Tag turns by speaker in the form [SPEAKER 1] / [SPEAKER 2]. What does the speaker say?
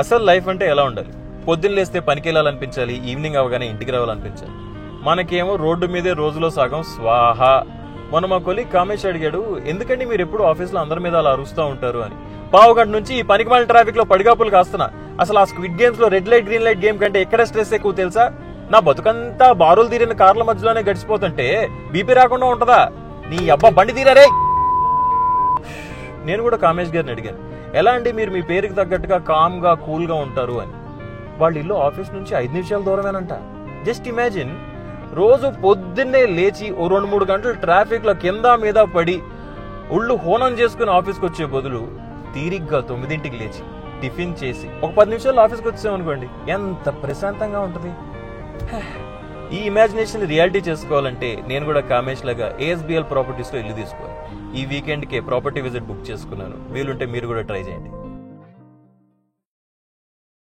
[SPEAKER 1] అసలు లైఫ్ అంటే ఎలా ఉండాలి? పొద్దున్న లేస్తే పనికి వెళ్ళాలనిపించాలి, ఈవినింగ్ అవగానే ఇంటికి రావాలనిపించాలి. మనకేమో రోడ్డు మీదే రోజులో సగం స్వాహ. మొన్న మా కొలీగ్ కామేష్ అడిగాడు, ఎందుకండి మీరు ఎప్పుడు ఆఫీస్లో అందరి మీద అలా అరుస్తూ ఉంటారు అని. పావు గంట నుంచి ఈ పనికిమాలిన ట్రాఫిక్ లో పడిగాపులు కాస్తున్నా. అసలు ఆ స్క్విడ్ గేమ్స్ లో red light green light game కంటే ఎక్కడ స్ట్రెస్ ఎక్కువ తెలుసా? నా బతుకంతా బారులు తీరిన కార్ల మధ్యలోనే గడిచిపోతుంటే బీపీ రాకుండా ఉంటదా? నీ అబ్బా బండి తీరారే. నేను కూడా కామేష్ గారిని అడిగాను, ఎలా అండి మీరు మీ పేరుకి తగ్గట్టుగా కామ్ గా కూల్ గా ఉంటారు అని. వాళ్ళ ఇల్లు ఆఫీస్ నుంచి 5 నిమిషాల దూరమేనంట. జస్ట్ ఇమాజిన్, రోజు పొద్దున్నే లేచి ఓ 2-3 గంటలు ట్రాఫిక్ లో కింద మీద పడి ఒళ్ళు హోనం చేసుకుని ఆఫీస్కి వచ్చే బదులు తీరిగ్గా 9ంటికి లేచి టిఫిన్ చేసి ఒక 10 నిమిషాలు ఆఫీస్కి వచ్చామనుకోండి, ఎంత ప్రశాంతంగా ఉంటుంది. ఈ ఇమాజినేషన్ రియాలిటీ చేసుకోవాలంటే నేను కూడా కామేష్ లాగా ASBL ప్రాపర్టీస్ లో ఇల్లు తీసుకోవాలి. ఈ వీకెండ్ కే ప్రాపర్టీ విజిట్ బుక్ చేసుకున్నాను. వీలుంటే మీరు కూడా ట్రై చేయండి.